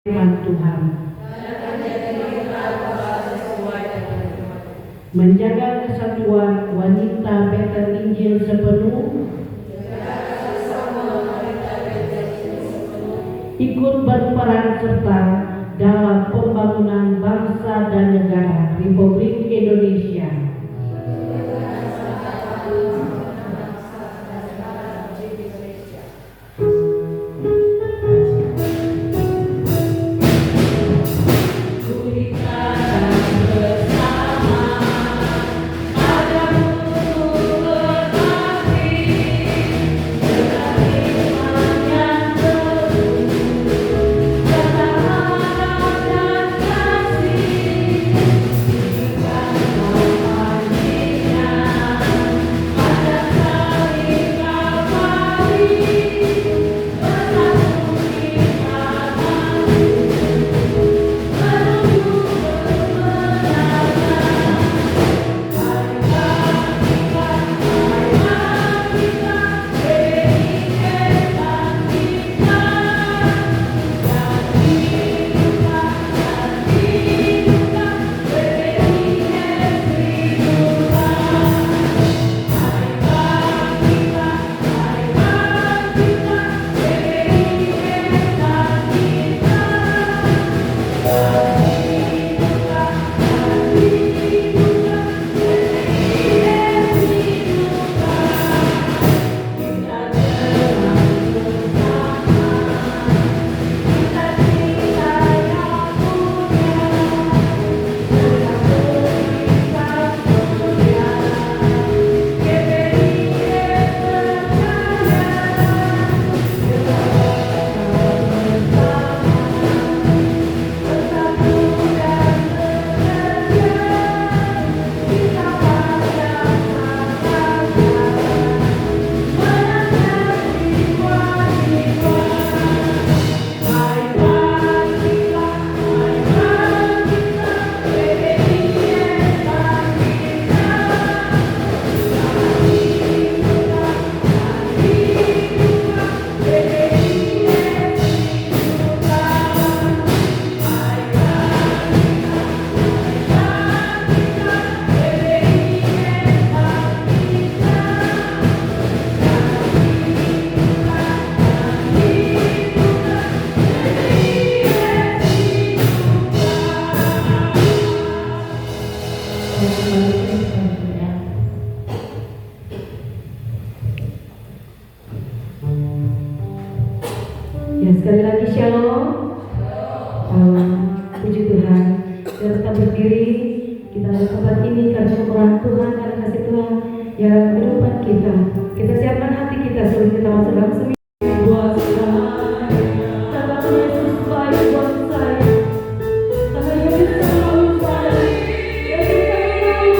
firman Tuhan. Menjaga kesatuan wanita Bethel Injil sepenuh, ikut berperan serta dalam pembangunan bangsa dan negara Republik Indonesia. Ya, sekali lagi shalom. Puji Tuhan. Kita tetap berdiri. Kita ada tempat ini karena kemurahan Tuhan, karena kasih Tuhan yang menyertai kita. Kita siapkan hati kita sebelum kita masuk dalam seminggu. Buat saya, kata Yesus baik buat saya. Kata Yesus selalu baik. Yesus selalu baik.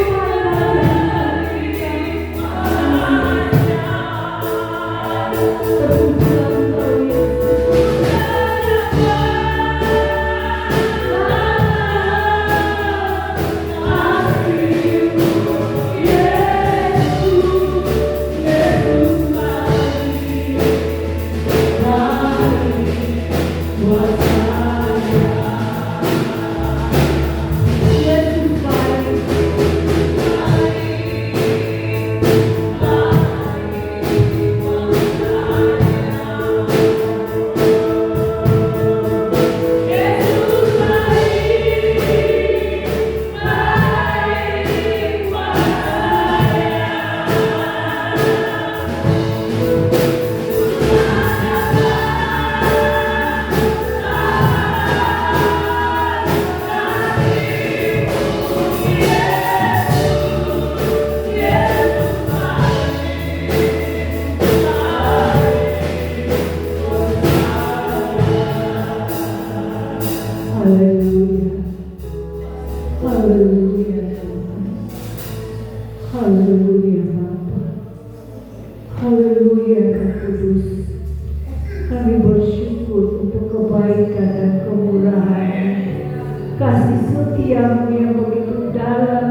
Kasih setiamu yang begitu dalam,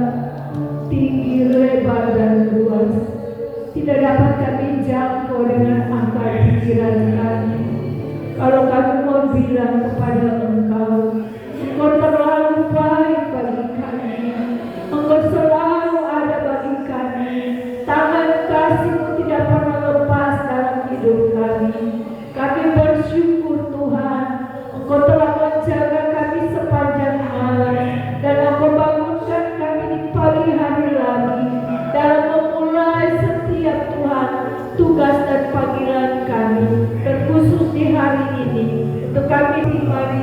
tinggi, lebar, dan luas, tidak dapat kami jangkau dengan akal pikiran kami. Kalau kami mau bilang kepada Engkau,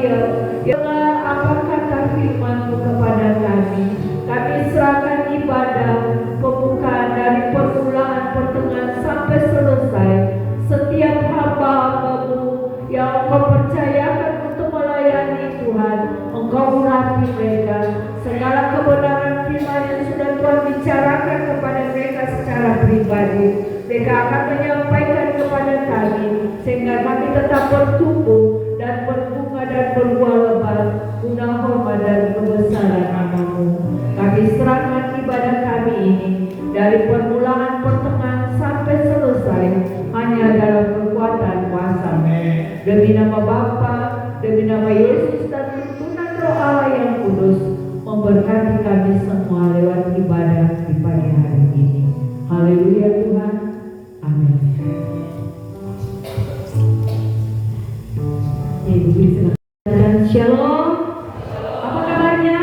Haleluya. Dengar apa kata firman-Mu kepada kami. Kami serahkan ibadah pembukaan dari permulaan pertengahan sampai selesai. Setiap hamba-Hamba-Mu yang Engkau percayakan untuk melayani Tuhan, Engkau urapi mereka. Segala kebenaran firman yang sudah Tuhan bicarakan kepada mereka secara pribadi, mereka akan menyampaikan kepada kami, sehingga kami tetap bertumbuh dan berbunga dan berbuah lebat guna hormat dan kebesaran nama-Mu. Kami serahkan ibadah kami ini dari permulaan pertengahan sampai selesai hanya dalam kekuatan kuasa-Mu. Demi nama Bapa, demi nama Yesus dan tuntunan Roh Allah yang kudus, memberkati kami semua lewat ibadah di pagi hari ini. Haleluya Tuhan. Amin. Ibu silakan. Shalom. Apa kabarnya?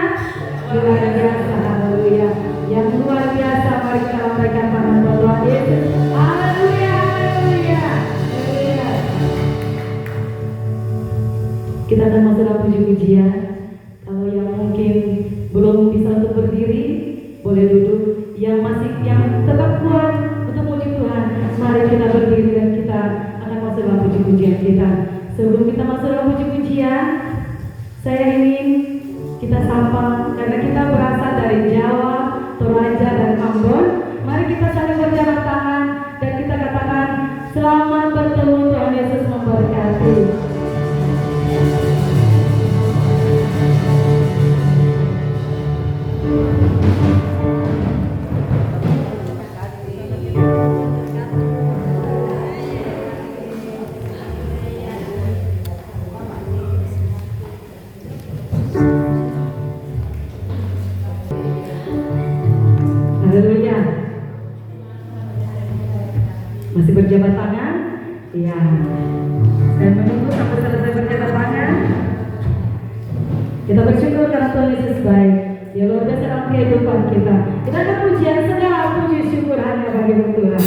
Luar biasa. Haleluya. Yang luar biasa, mari kita lambaikan tangan Tuhan Yesus. Haleluya. Haleluya. Haleluya. Kita akan masuk dalam puji-pujian. Kalau yang mungkin belum bisa untuk berdiri, boleh duduk. Yang tetap kuat untuk puji Tuhan, mari kita berdiri dan kita akan masuk dalam puji-pujian kita. Sebelum kita masuk dalam puji-pujian, saya ingin kita sapa karena kita berasal dari Jawa, Toraja dan Ambon. Mari kita saling berjabat tangan dan kita katakan selamat bertemu, Tuhan Yesus memberkati. Haleluya. Masih berjabat tangan? Iya. Dan menunggu sampai selesai berjabat tangan. Kita bersyukur karena Tuhan Yesus baik. Dia luar biasa dalam kehidupan kita. Kita akan pujian segala puji syukur hanya bagi Tuhan.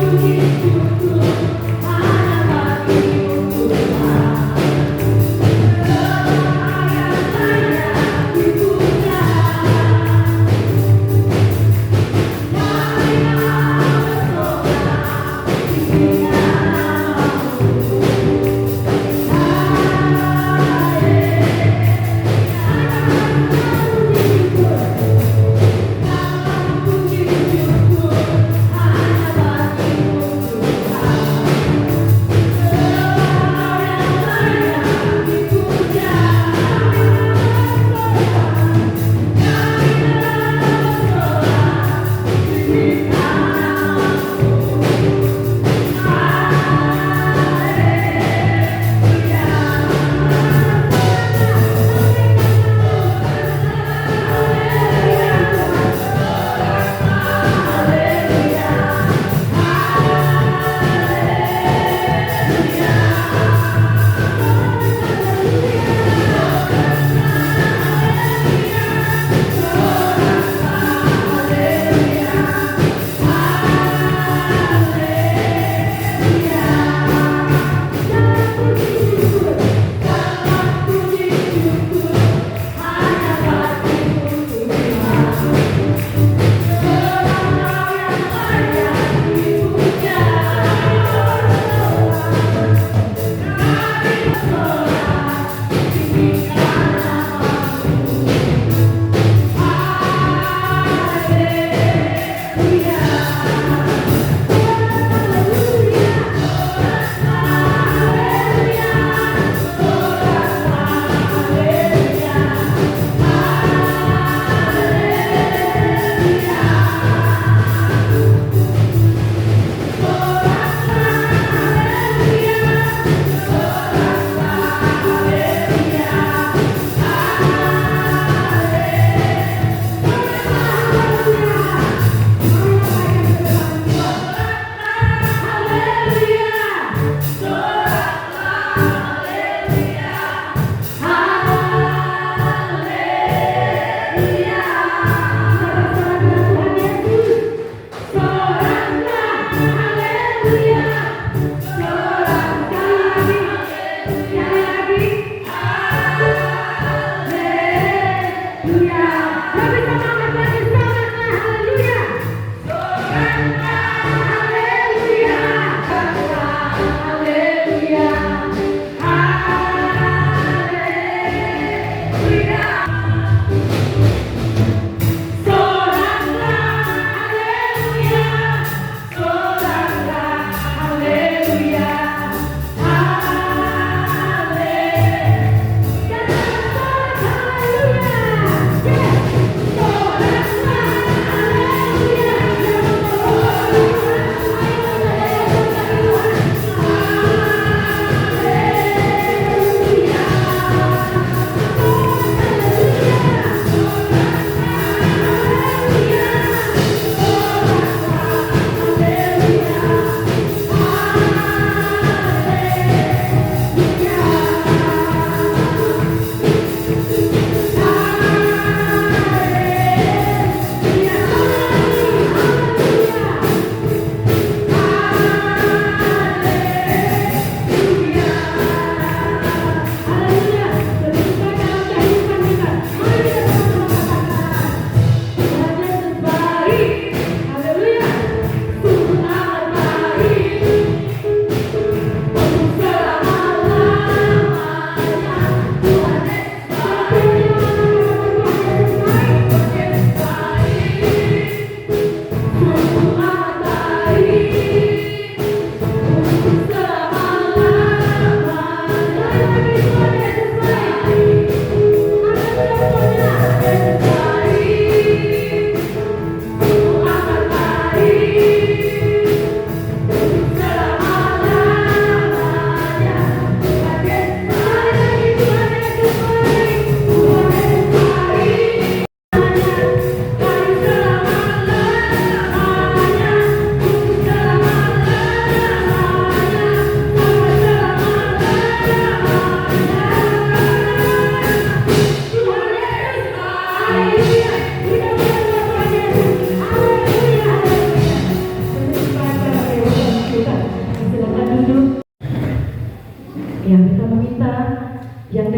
Yeah.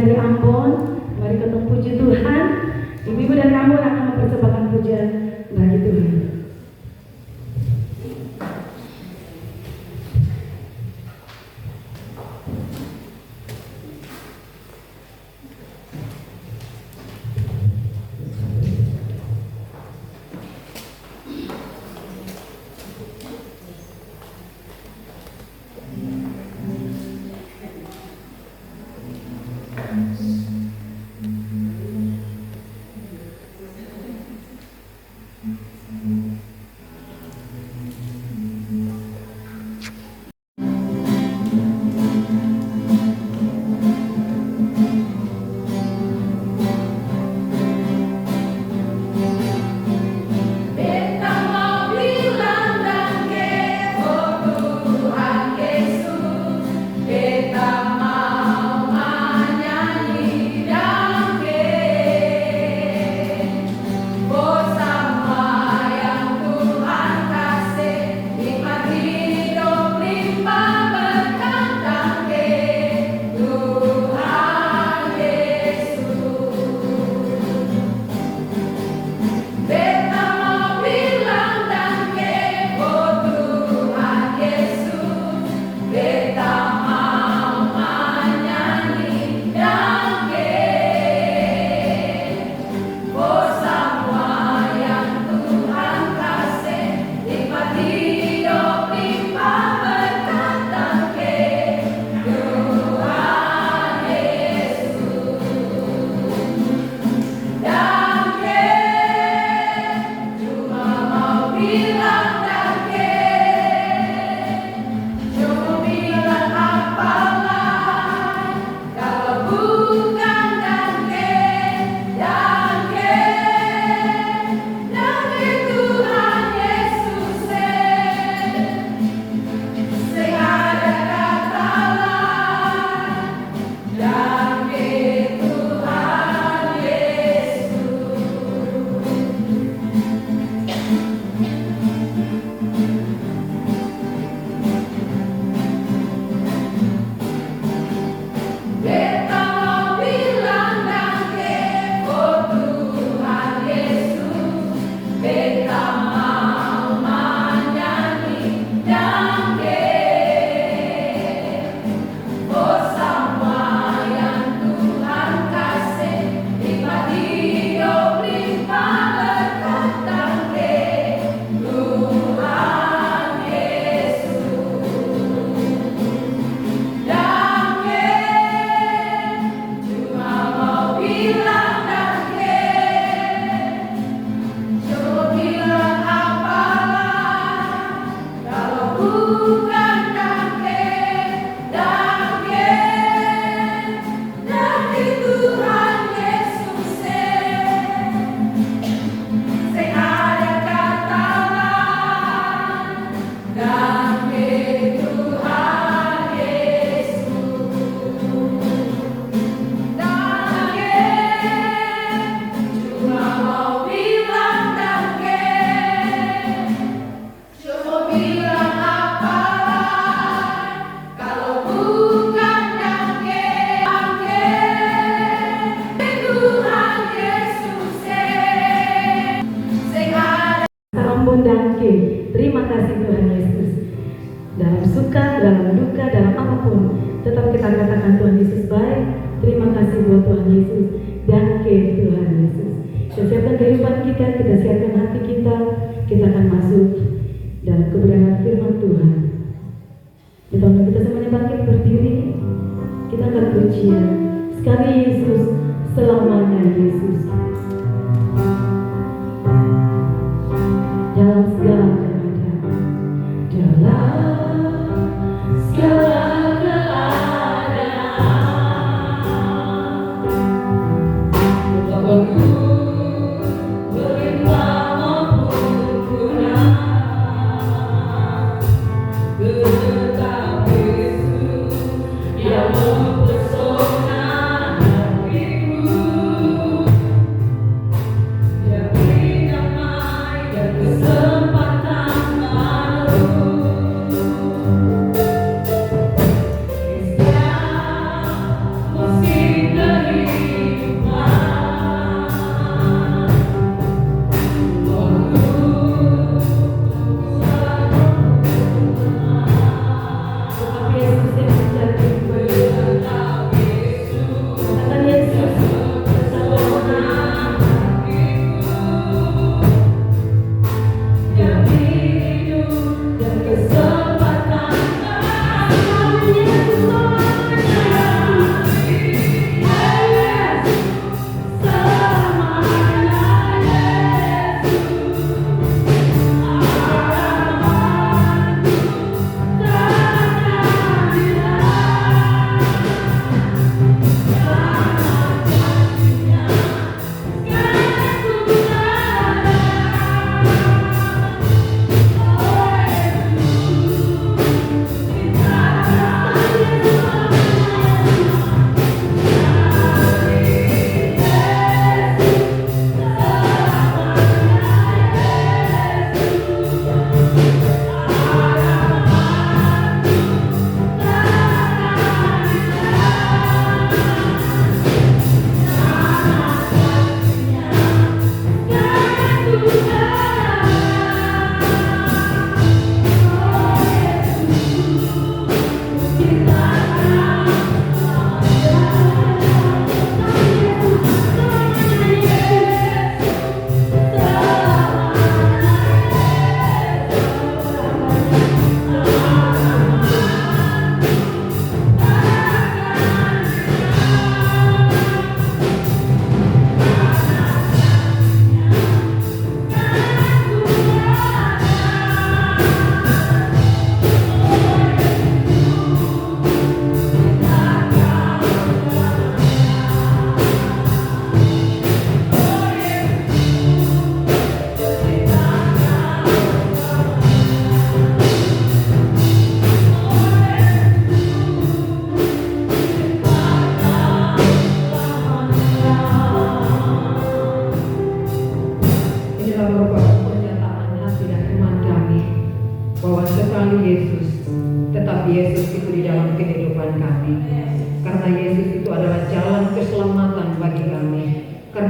dari Ambon, mari kita puji Tuhan. Ibu-ibu dan kamu akan mempersembahkan pujian bagi Tuhan. Terima kasih Tuhan Yesus. Dalam suka, dalam duka, dalam apapun, tetap kita katakan Tuhan Yesus baik. Terima kasih buat Tuhan Yesus. Dan ke Tuhan Yesus. Kita siapkan kehidupan kita siapkan hati kita akan masuk dalam kebenaran firman Tuhan. Kita semuanya bangkit berdiri. Kita akan pujian. Sekali Yesus, selamanya Yesus. Dalam segala keadaan, dalam segala keadaan, berimbang maupun punah, tetap Yesus yang mempesona hatiku.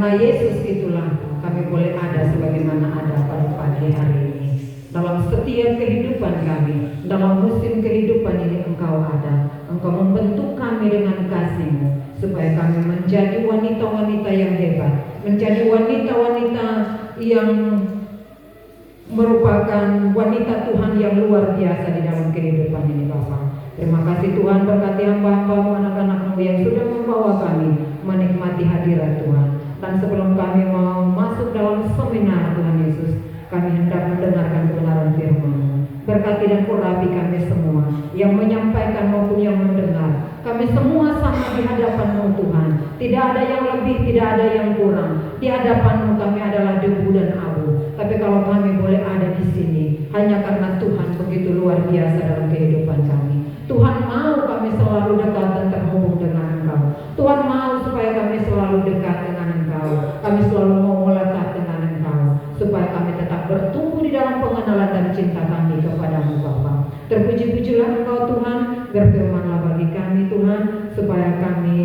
Karena Yesus itulah kami boleh ada sebagaimana ada pada pagi hari ini. Dalam setiap kehidupan kami, dalam musim kehidupan ini Engkau ada. Engkau membentuk kami dengan kasih-Mu supaya kami menjadi wanita-wanita yang hebat, menjadi wanita-wanita yang merupakan wanita Tuhan yang luar biasa di dalam kehidupan ini Bapa. Terima kasih Tuhan, berkati hamba-hamba-Mu, anak-anak-Mu yang sudah membawa kami menikmati hadirat Tuhan. Dan sebelum kami mau masuk dalam seminar Tuhan Yesus, kami hendak mendengarkan kebenaran firman-Mu. Berkati dan urapi kami semua yang menyampaikan maupun yang mendengar. Kami semua sama di hadapan-Mu Tuhan. Tidak ada yang lebih, tidak ada yang kurang. Di hadapan-Mu kami adalah debu dan abu. Tapi kalau kami boleh ada di sini, hanya karena Tuhan begitu luar biasa dalam kehidupan kami. Tuhan mau kami selalu dekat dan terhubung dengan Engkau. Tuhan mau supaya kami selalu dekat dengan Engkau. Kami selalu mau melekat dengan Engkau, supaya kami tetap bertumbuh di dalam pengenalan dan cinta kami kepada-Mu Bapa. Terpuji-pujilah Engkau Tuhan, berfirmanlah bagi kami Tuhan, supaya kami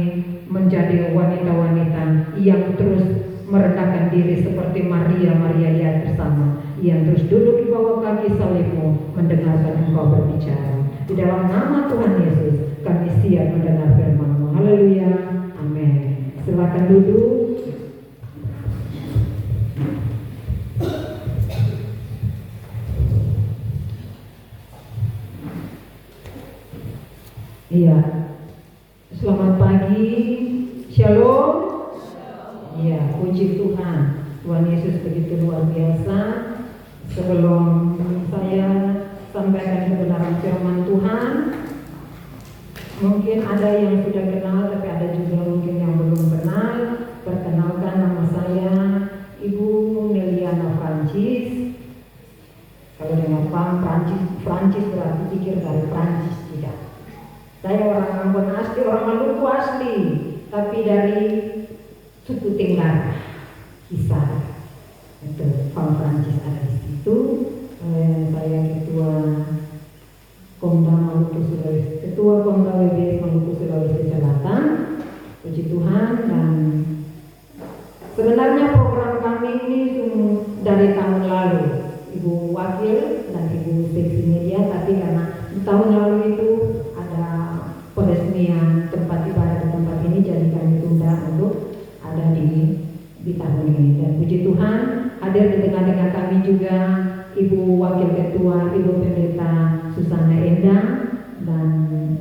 menjadi wanita-wanita yang terus merendahkan diri seperti Maria di atas sana, yang terus duduk di bawah kaki salib-Mu, mendengarkan Engkau berbicara. Di dalam nama Tuhan Yesus, kami siap mendengar firman-Mu. Haleluya, amin. Silakan duduk. Iya, selamat pagi, shalom. Iya, puji Tuhan. Tuhan Yesus begitu luar biasa. Sebelum saya sampaikan kebenaran firman Tuhan, mungkin ada yang sudah kenal, tapi ada juga mungkin yang belum kenal. Perkenalkan, nama saya Ibu Neliana Francis. Kalau dengar Francis berarti pikir dari Prancis, tidak. Saya orang Ambon asli, orang Maluku asli, tapi dari suku Tenggar, Kisar. Itu Pak Francis ada di situ. Saya ketua Komda Maluku Sulawesi, ketua Komda WBS Maluku Sulawesi Selatan. Puji Tuhan. Dan sebenarnya program kami ini dari tahun lalu, Ibu Wakil dan Ibu Seksi Media, tapi karena tahun lalu itu ada peresmian tempat ibadah di tempat ini, jadi kami tunda untuk ada di tahun ini. Dan puji Tuhan, hadir di tengah-tengah kami juga Ibu Wakil Ketua, Ibu Pendeta Susana Endang, dan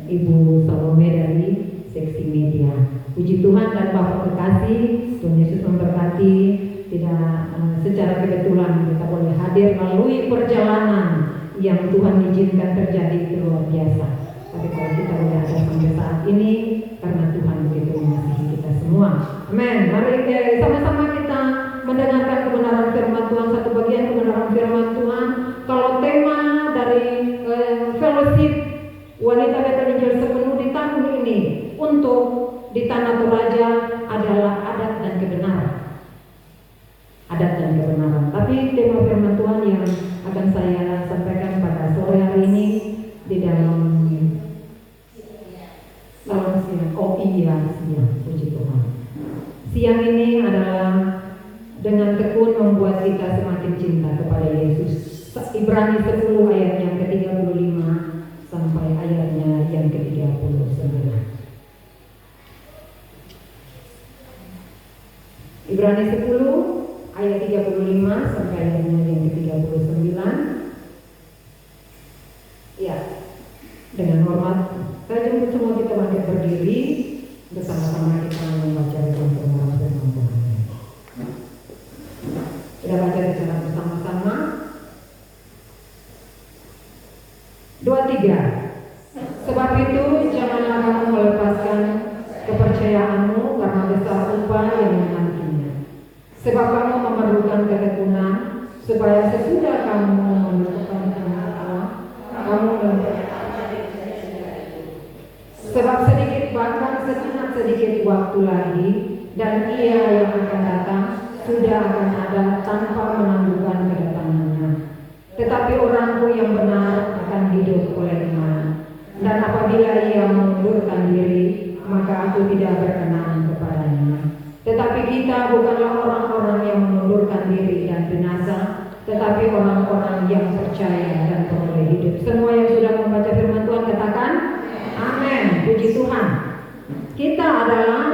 Ibu Salome dari Seksi Media. Puji Tuhan dan Bapak kekasih, Tuhan Yesus memberkati. Tidak secara kebetulan kita boleh hadir melalui perjalanan yang Tuhan izinkan terjadi itu luar biasa. Tapi kalau kita boleh ada sampai saat ini, karena Tuhan begitu mengasihi kita semua. Amin. Mari sama-sama kita mendengarkan kebenaran firman Tuhan, satu bagian kebenaran firman Tuhan. Kalau tema dari fellowship wanita Bethel Injil sepenuh di tahun ini untuk di Tanah Toraja adalah adat dan kebenaran. Adat dan kebenaran. Tapi tema firman Tuhan yang akan saya sampaikan pada sore hari ini di dalam siang. Oh iya, siang. Puji Tuhan. Siang ini adalah dengan tekun membuat kita semakin cinta kepada Yesus. Ibrani 10 ayat yang ke-35 sampai ayatnya yang ke-39. Ibrani 10 ayat 35 sampai ayatnya yang ke-39. Ya, dengan hormat saya jemput semua kita bangkit berdiri, bersama-sama kita membaca firman Tuhan. Kita baca secara bersama-sama. 2-3. Sebab itu janganlah kamu melepaskan kepercayaanmu, karena besar upah yang menantinya. Sebab kamu memerlukan ketekunan, supaya sesudah kamu menemukan Allah, kamu sebab sedikit, bahkan sejenak sedikit waktu lagi, dan Ia yang akan datang sudah akan ada tanpa menangguhkan kedatangannya. Tetapi orangku yang benar akan hidup oleh iman. Dan apabila ia mengundurkan diri, maka aku tidak berkenan kepadanya. Tetapi kita bukanlah orang-orang yang mengundurkan diri dan binasa, tetapi orang-orang yang percaya dan beroleh hidup. Semua yang sudah membaca firman Tuhan katakan amin. Puji Tuhan. Kita adalah,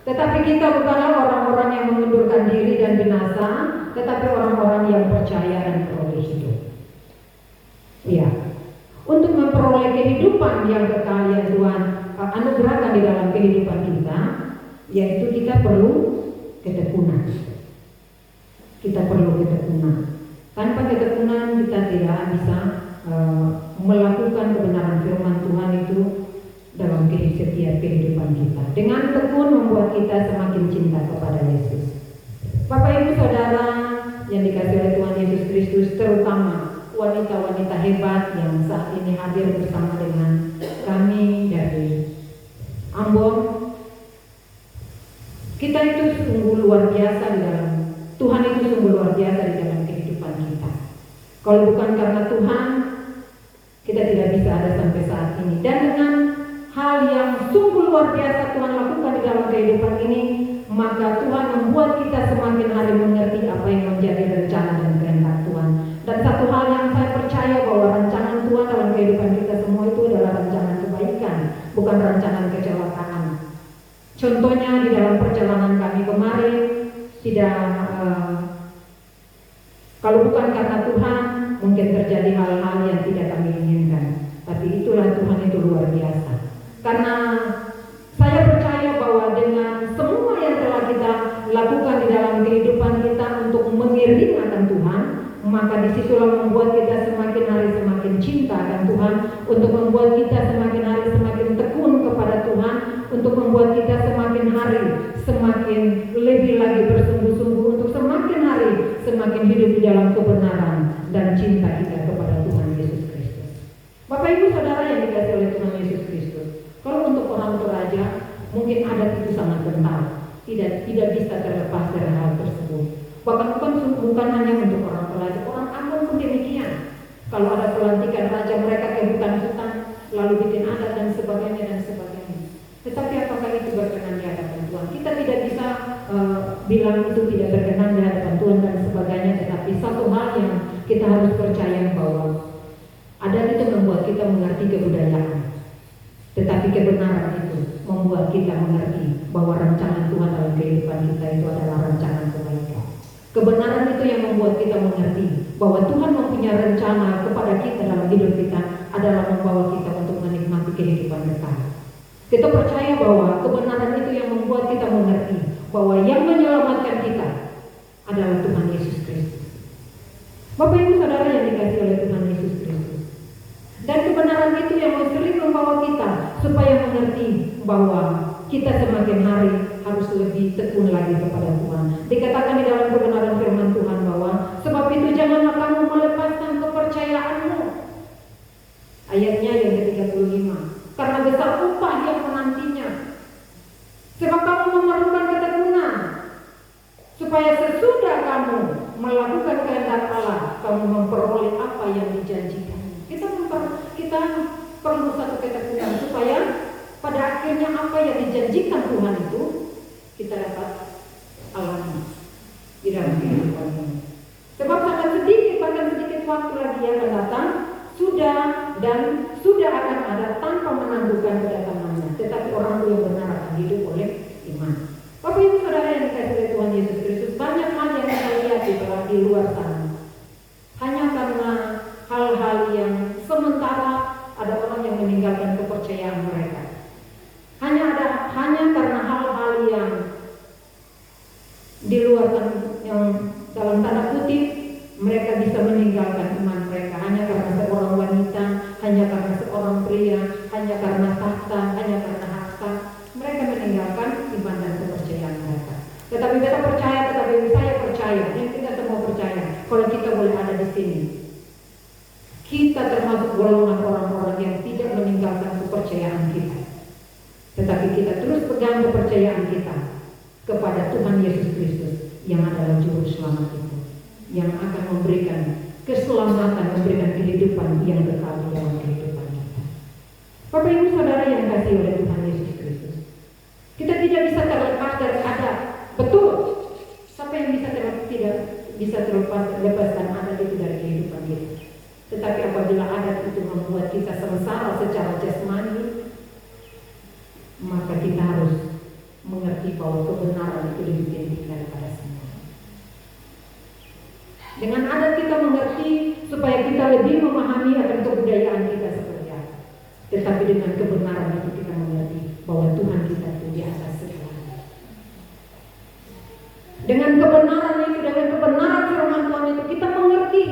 tetapi kita bukanlah orang-orang yang mengundurkan diri dan binasa, tetapi orang-orang yang percaya dan beroleh hidup. Ya, untuk memperoleh kehidupan yang kekal yang Tuhan anugerahkan di dalam kehidupan kita, yaitu kita perlu ketekunan. Kita perlu ketekunan. Tanpa ketekunan kita tidak bisa melakukan kebenaran firman Tuhan itu dalam setiap kehidupan kita. Dengan tekun membuat kita semakin cinta kepada Yesus. Bapak Ibu Saudara yang dikasihi oleh Tuhan Yesus Kristus, terutama wanita-wanita hebat yang saat ini hadir bersama dengan kami dari Ambon, kita itu sungguh luar biasa di dalam Tuhan, itu sungguh luar biasa di dalam kehidupan kita. Kalau bukan karena Tuhan, kita tidak bisa ada sampai saat ini. Dan dengan hal yang sungguh luar biasa Tuhan lakukan di dalam kehidupan ini, maka Tuhan membuat kita semakin hari mengerti apa yang menjadi rencana dan kehendak Tuhan. Dan satu hal yang saya percaya bahwa rancangan Tuhan dalam kehidupan kita semua itu adalah rancangan kebaikan, bukan rancangan kecelakaan. Contohnya di dalam perjalanan kami kemarin, tidak kalau bukan karena Tuhan mungkin terjadi hal-hal yang tidak kami inginkan. Tapi itulah Tuhan itu luar biasa. Karena saya percaya bahwa dengan semua yang telah kita lakukan di dalam kehidupan kita untuk mengiring akan Tuhan, maka disitulah membuat kita semakin hari semakin cinta akan Tuhan, untuk membuat kita semakin hari semakin tekun kepada Tuhan, untuk membuat kita semakin hari semakin lebih lagi bersungguh-sungguh untuk semakin hari semakin hidup di dalam kebenaran dan cinta kita kepada Tuhan Yesus Kristus. Bapak Ibu Saudara yang dikasihi oleh Tuhan Yesus Kristus, kalau untuk orang Toraja mungkin adat itu sangat kental, tidak bisa terlepas dari hal tersebut. Bahkan bukan hanya untuk orang Toraja, orang Ambon pun demikian. Kalau ada pelantikan raja, mereka ke hutan-hutan lalu bikin adat dan sebagainya dan sebagainya. Tetapi apakah itu berkenan di hadapan Tuhan? Kita tidak bisa bilang itu tidak berkenan di hadapan Tuhan dan sebagainya. Tetapi satu hal yang kita harus percaya bahwa adat itu membuat kita mengerti kebudayaan. Tetapi kebenaran itu membuat kita mengerti bahwa rancangan Tuhan dalam kehidupan kita itu adalah rancangan kebaikan. Kebenaran itu yang membuat kita mengerti bahwa Tuhan mempunyai rencana kepada kita dalam hidup kita adalah membawa kita untuk menikmati kehidupan kekal. Kita percaya bahwa kebenaran itu yang membuat kita mengerti bahwa yang menyelamatkan kita adalah Tuhan Yesus Kristus. Bapak Ibu Saudara yang dikasihi oleh Tuhan Yesus Kristus. Dan kebenaran itu yang sering membawa kita supaya mengerti bahwa kita semakin hari harus lebih tekun lagi kepada Tuhan. Dikatakan di dalam kebenaran firman Tuhan bahwa sebab itu janganlah kamu melepaskan kepercayaanmu. Ayatnya yang ke-35. Karena besar upah yang menantinya. Sebab kamu memerlukan ketekunan, supaya sesudah kamu melakukan kehendak Allah, kamu memperoleh apa yang dijanjikan. Kita perlu satu ketekunan supaya pada akhirnya apa yang dijanjikan Tuhan itu kita dapat alami di dalam kehidupan ini. Sebab sangat sedikit, bahkan sedikit waktu lagi yang akan datang, sudah akan ada tanpa menangguhkan kedatangannya. Tetapi orang yang benar akan hidup oleh iman. Bapak Ibu Saudara yang dikasihi oleh Tuhan Yesus Kristus, banyak hal yang kita lihat di luar sana. Hanya karena hal-hal yang sementara ada orang yang meninggalkan kepercayaan mereka. Hanya karena hal-hal yang di luar yang dalam tanda kutip mereka bisa meninggalkan iman mereka hanya karena seorang wanita, hanya karena seorang pria, hanya karena tahta, hanya karena harta. Mereka meninggalkan iman dan kepercayaan mereka. Tetapi saya percaya, dan kita semua percaya, kalau kita boleh ada di sini, kita termasuk golongan orang-orang yang tidak meninggalkan kepercayaan kita. Tetapi kita terus pegang kepercayaan kita kepada Tuhan Yesus Kristus yang adalah juru selamat itu, yang akan memberikan keselamatan, memberikan kehidupan yang kekal di dalam kehidupan kita. Bapak Ibu Saudara yang dikasihi oleh Tuhan Yesus Kristus, kita tidak bisa terlepas dari adat Betul. Siapa yang tidak bisa lepaskan adat itu dari kehidupan kita. Tetapi apabila adat itu membuat kita sengsara secara jasmani, maka kita harus mengerti bahwa kebenaran itu lebih tinggi daripada semua. Dengan adat kita mengerti supaya kita lebih memahami akan kebudayaan kita seperti apa. Tetapi dengan kebenaran itu kita mengerti bahwa Tuhan kita itu di atas segalanya. Dengan kebenaran itu, dengan kebenaran firman Tuhan itu, kita mengerti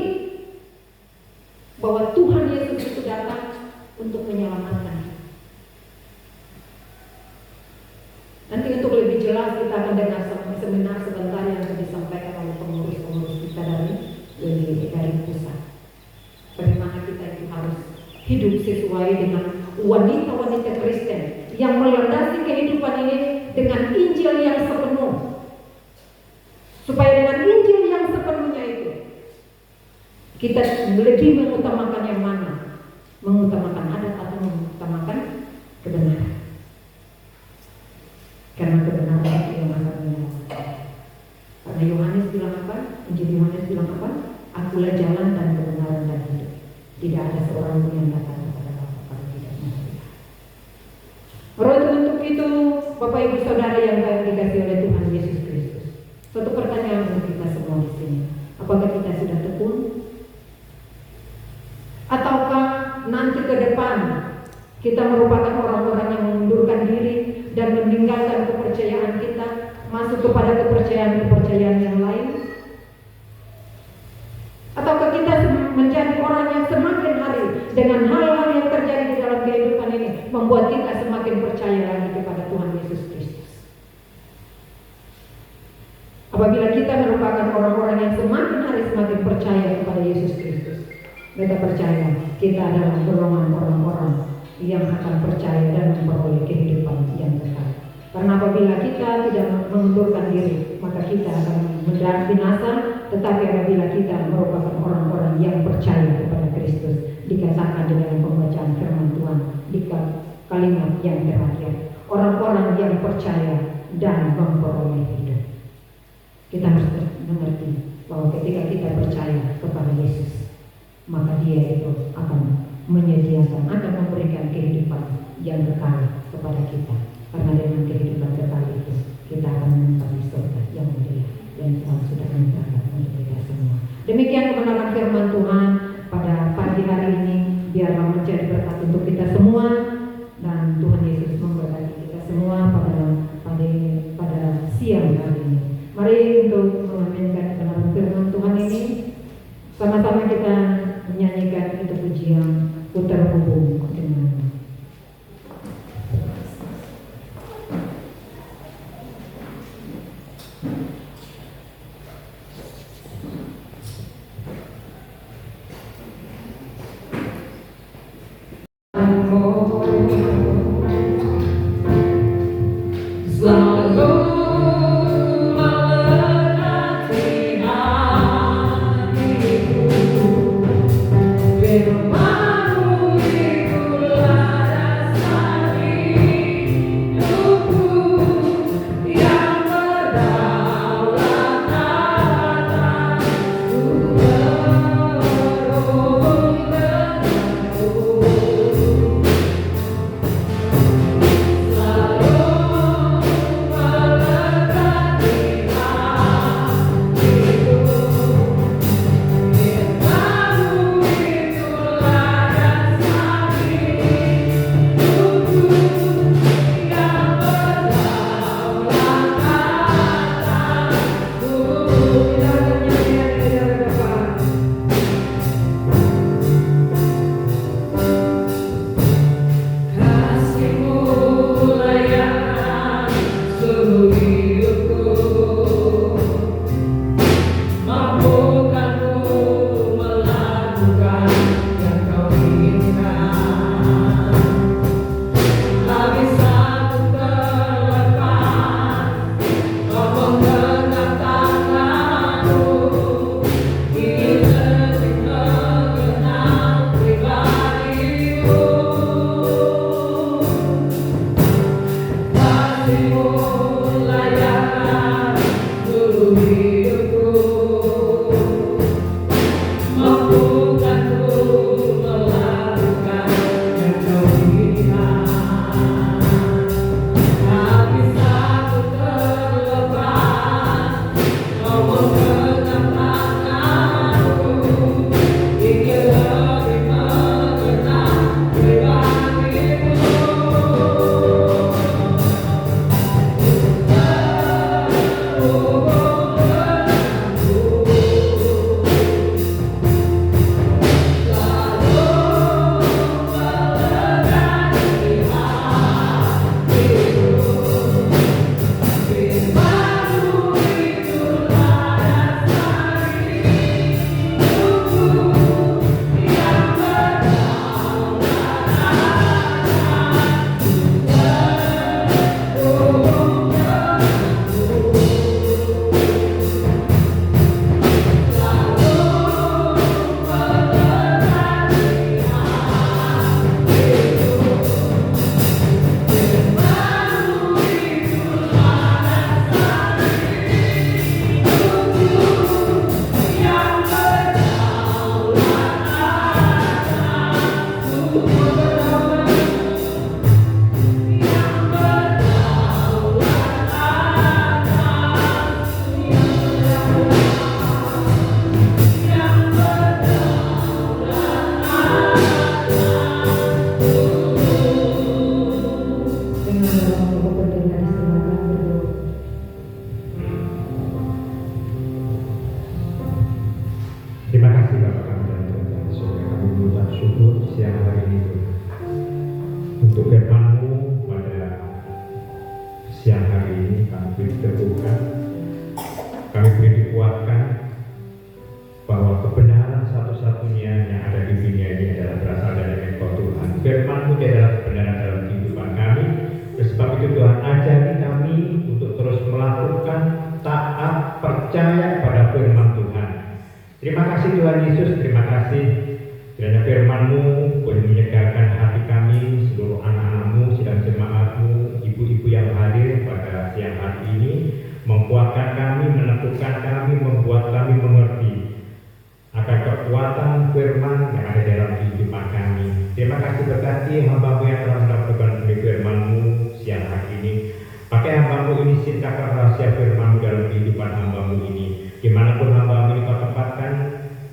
bahwa Tuhan Yesus itu datang untuk menyelamatkan kita. Nanti untuk lebih jelas kita akan dengar seminar sebentar yang disampaikan oleh pengurus-pengurus kita dari pusat. Bagaimana kita itu harus hidup sesuai dengan wanita-wanita Kristen yang melandasi kehidupan ini dengan Injil yang sepenuh. Supaya dengan Injil yang sepenuhnya itu kita lebih mengutamakan yang mana? Mengutamakan adat atau mengutamakan kebenaran? Karena kebenaran itu yang akan menyelamatkan. Karena Yohanes bilang apa? Injil Yohanes bilang apa? Akulah jalan dan kebenaran dan hidup. Tidak ada seorang pun yang datang kepada Bapa kalau tidak melalui Dia. Untuk itu, Bapak Ibu Saudara yang dikasihi oleh Tuhan Yesus Kristus, satu pertanyaan untuk kita semua di sini. Apakah kita sudah tekun? Ataukah nanti ke depan kita merupakan orang-orang yang mengundurkan diri dan meninggalkan kepercayaan kita, masuk kepada kepercayaan-kepercayaan yang lain? Ataukah kita menjadi orang yang semakin hari dengan hal-hal yang terjadi di dalam kehidupan ini membuat kita semakin percaya lagi kepada Tuhan Yesus Kristus? Apabila kita merupakan orang-orang yang semakin hari semakin percaya kepada Yesus Kristus, kita percaya kita adalah golongan orang-orang yang akan percaya dan memperoleh kehidupan yang kekal. Karena apabila kita tidak mengundurkan diri, maka kita akan mendarat binasa. Tetapi apabila kita merupakan orang-orang yang percaya kepada Kristus, dikatakan di dalam pembacaan firman Tuhan di kalimat yang terakhir, orang-orang yang percaya dan memperoleh hidup. Kita harus mengerti bahwa ketika kita percaya kepada Yesus, maka Dia itu akan menyediakan, akan memberikan kehidupan yang kekal kepada kita. Karena dengan kehidupan kekal itu kita akan menempati surga yang mulia yang Tuhan sudah rencanakan untuk kita semua. Demikian kebenaran firman Tuhan pada pagi hari ini, biarlah menjadi berkat untuk kita semua, dan Tuhan Yesus memberkati kita semua pada siang hari ini. Mari untuk mengaminkan kebenaran firman Tuhan ini, sama-sama kita menyanyikan itu pujian ku terhubung dengan Yang berdaulat ini Tuhan. Untuk firman-Mu pada siang hari ini kami beri diteguhkan, kami beri dikuatkan bahwa kebenaran satu-satunya yang ada di dunia ini adalah berasal dari Engkau Tuhan. Firman-Mu adalah kebenaran dalam kehidupan kami. Sebab itu Tuhan, ajari kami untuk terus melakukan taat, percaya pada firman Tuhan. Terima kasih Tuhan Yesus, terima kasih kiranya firman-Mu boleh menyegarkan hati kami, seluruh anak-anak-Mu, sidang jemaat-Mu, ibu-ibu yang hadir pada siang hari ini, menguatkan kami, meneguhkan kami, membuat kami mengerti akan kekuatan firman yang ada dalam kehidupan kami. Terima kasih berkati hamba-Mu yang telah melakukan demi firman-Mu siang hari ini. Pakai hamba-Mu ini, cintakan rahasia firman-Mu dalam kehidupan hamba-Mu ini. Dimanapun hamba-Mu ini Kau tempatkan,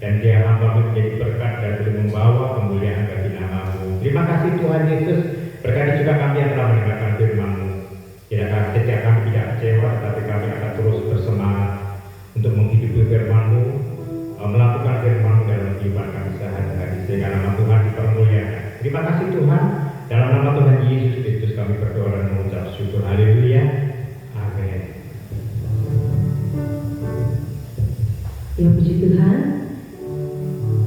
dan dia hamba-Mu menjadi berkat dan boleh membawa kemuliaan bagi nama-Mu. Terima kasih Tuhan Yesus. Berkati juga kami yang telah mendengarkan firman-Mu. Setiap kami tidak kecewa, tetapi kami akan terus bersemangat untuk menghidupi firman-Mu, melakukan firman-Mu dalam kehidupan kami sehari-hari, sehingga nama Tuhan dipermuliakan. Terima kasih Tuhan. Dalam nama Tuhan Yesus Kristus kami berdoa dan mengucap syukur. Haleluya. Amin. Ya puji Tuhan,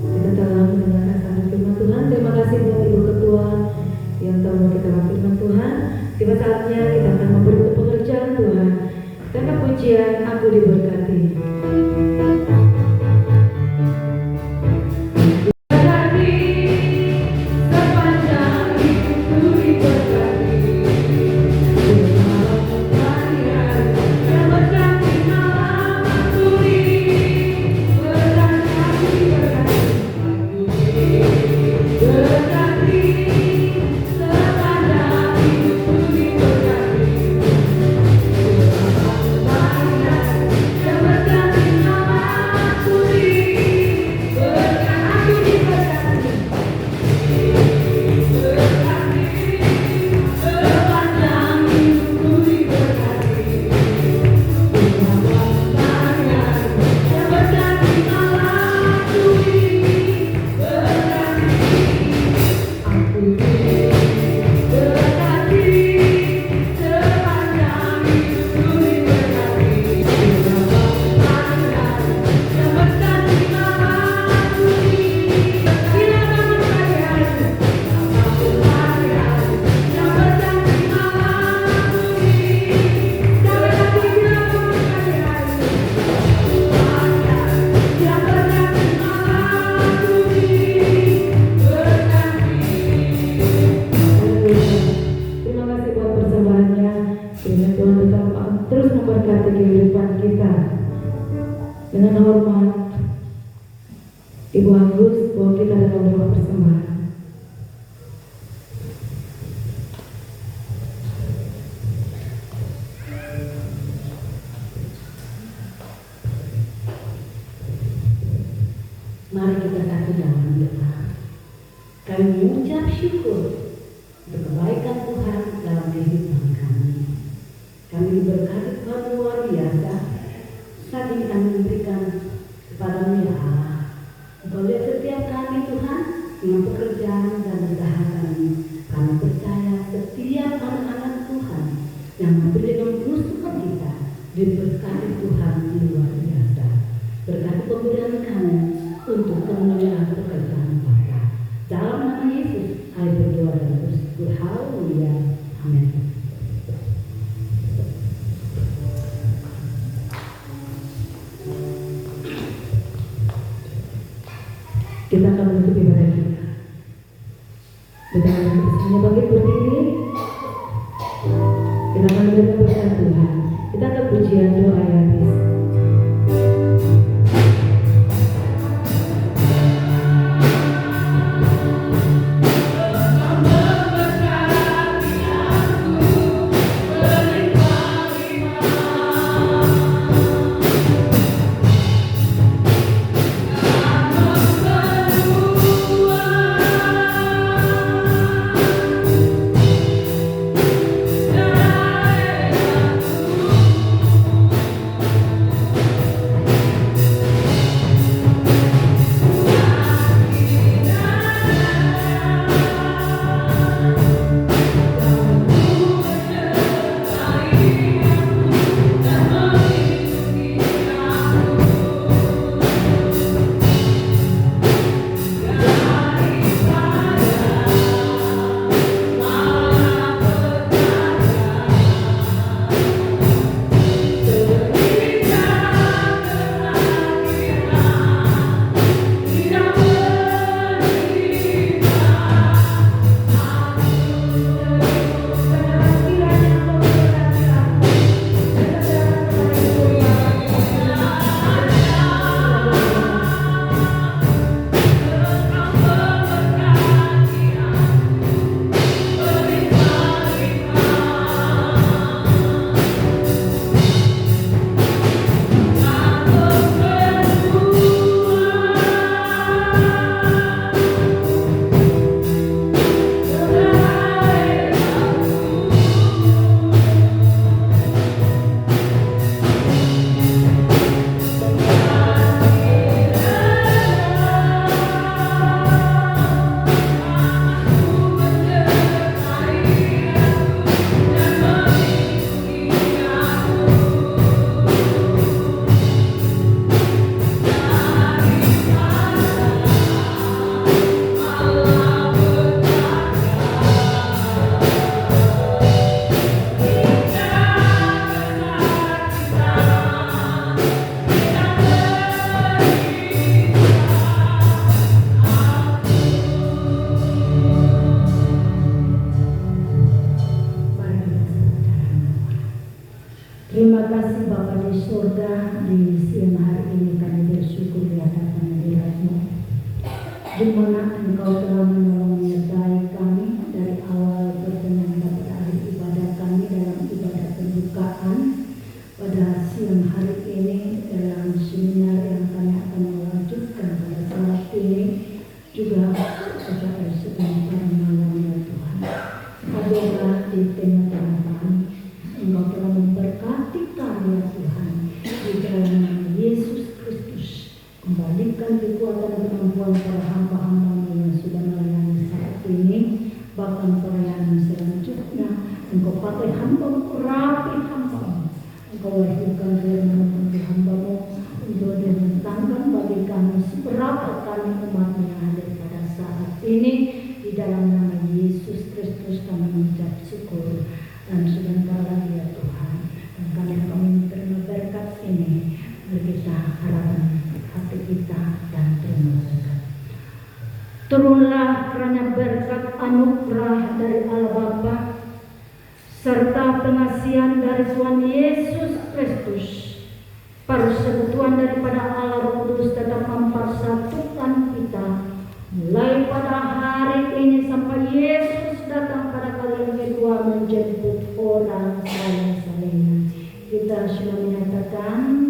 kita telah mendengarkan sabda firman Tuhan. Terima kasih buat Ibu Ketua yang telah memberitakan firman Tuhan. Tiba saatnya kita akan memberi pengerjaan Tuhan. Dengan pujian Aku Diberkati. Dengan hormat Ibu Agus, bahwa kita dalam doa persembahan. Mari kita satu dalam doa. Kami mengucap syukur untuk kebaikan Tuhan dalam kehidupan kami. Kami diberkati Tuhan luar biasa. Saat ini kami memberikan kepada-Mu ya Allah. Engkau lihat setiap kami Tuhan dengan pekerjaan dan usaha kami. Kami percaya setiap anak-anak Tuhan yang memberi dengan tulus kita diberkati Tuhan luar biasa. Berkati pemberian kami untuk kemuliaan pekerjaan Bapa. Dalam nama Yesus, kami berdoa dan bersyukur. Haleluya. Amin. Kita akan menutup ibadah kita. Kita akan bersama bangkit berdiri. Kita akan mendengar berkat Tuhan. Kita akan pujian doa yang habis. Aku surga, di siang hari ini kami bersyukur di hadapan hadirat-Mu. Di mana Engkau telah menolong menyertai kami dari awal bertemu pada hari ibadah kami dalam ibadah pembukaan pada siang hari ini dalam seminar yang kami akan melanjutkan pada saat ini juga kepada sebentar malam ya Tuhan. Hadirlah di tengah-tengah kami. Engkau telah memberkati kami ya Tuhan. Di dalam nama Yesus Kristus, kembalikan kekuatan kemampuan para hamba-hamba yang sudah melayani saat ini, bahkan pelayanan selanjutnya. Engkau pakai hamba-Mu, rapi hamba-Mu. Engkau lahirkan firman untuk hamba-Mu untuk dibentangkan bagi kami seberapa kami umat yang hadir pada saat ini. Di dalam nama Yesus Kristus kami mengucap syukur dan sebentar lagi ya Tuhan. Dan kami menerima berkat ini, mari kita harapkan hati kita dan terima berkat. Turunlah kerana berkat anugerah dari Allah Bapa serta pengasihan dari Tuhan Yesus Kristus, persekutuan daripada Allah Roh Kudus tetap mempersatukan kita mulai pada hari ini sampai Yesus datang pada kali yang kedua menjemput orang saling-saling. Kita sudah menyatakan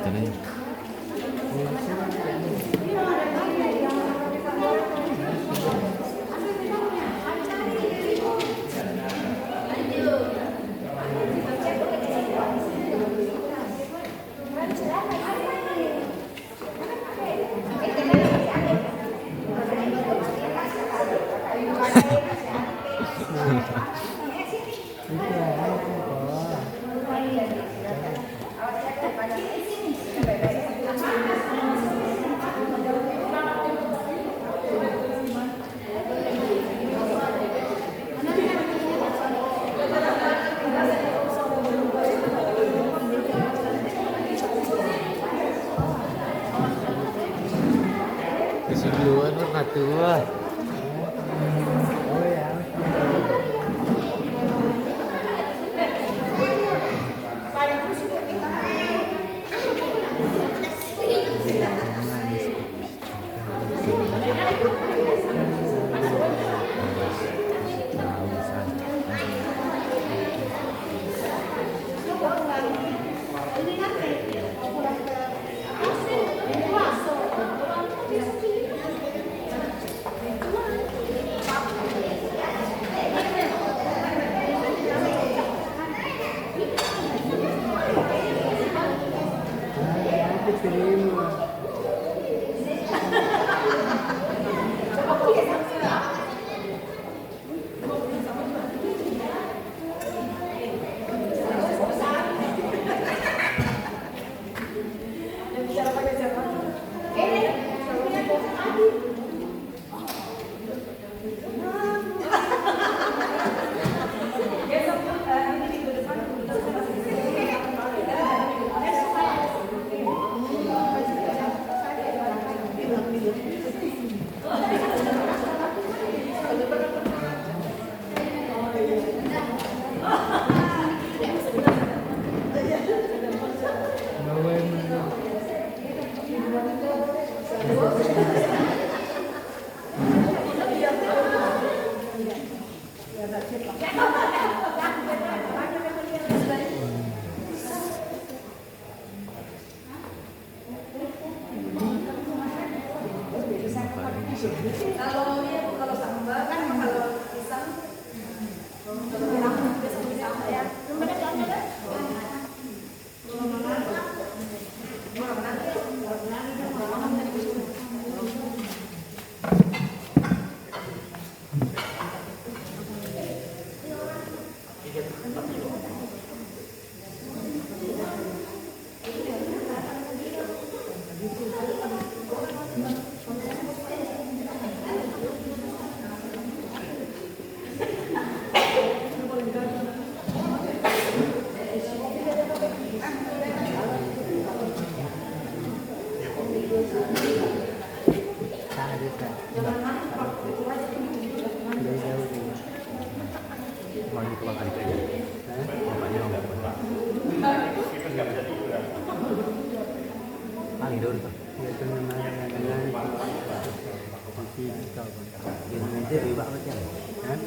amin. Kesuduan mah tua. Kalau sambal kan kalau pisang Paling doon to. Itu memang dengan kunci kau. Yung hindi, iba ka dyan. Kan?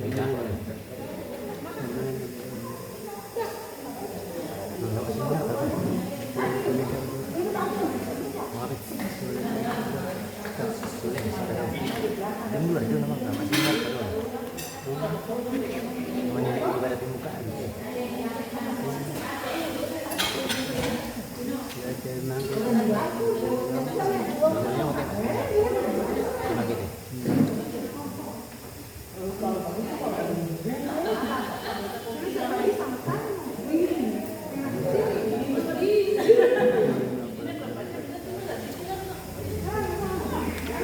Beda. Nggak pasti nggak apa. Mari. Yang dulu itu nama nggak masih nggak tahu. Namanya ibadat di muka gitu. Ya memang Namanya oke. Cuma gitu.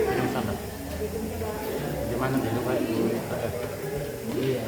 Yang sama. Gimana dulu Pak? iya.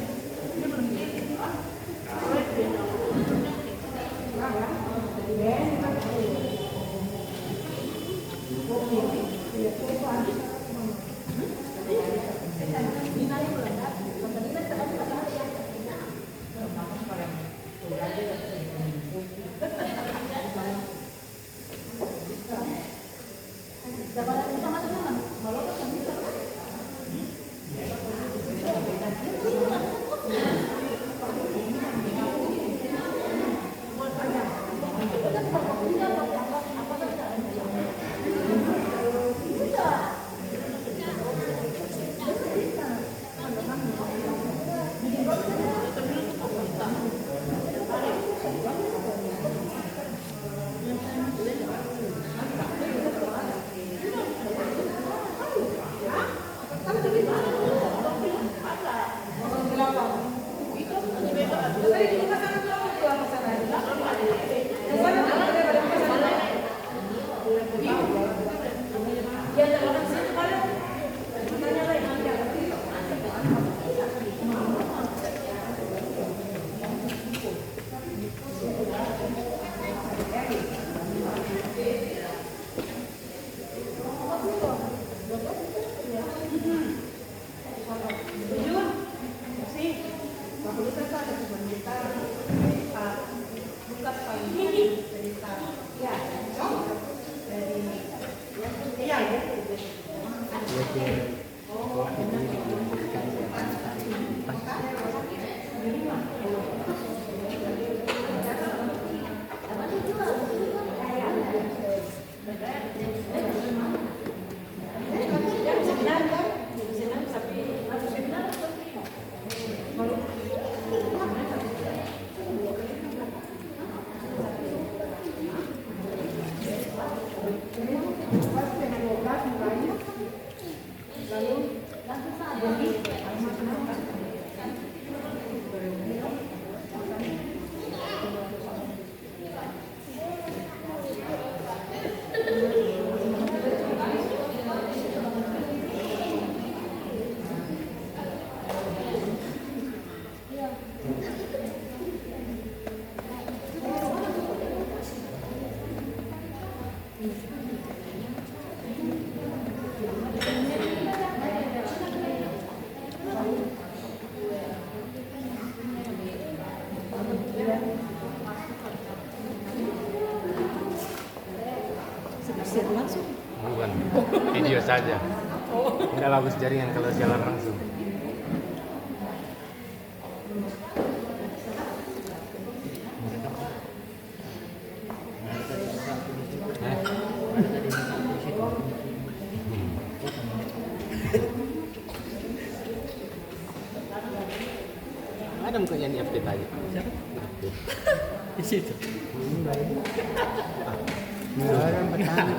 Bukan. Video saja. Nggak bagus jaringan kalau siaran langsung. Ada mukanya yang di-update aja. Siapa? Update. Di situ. Orang petani.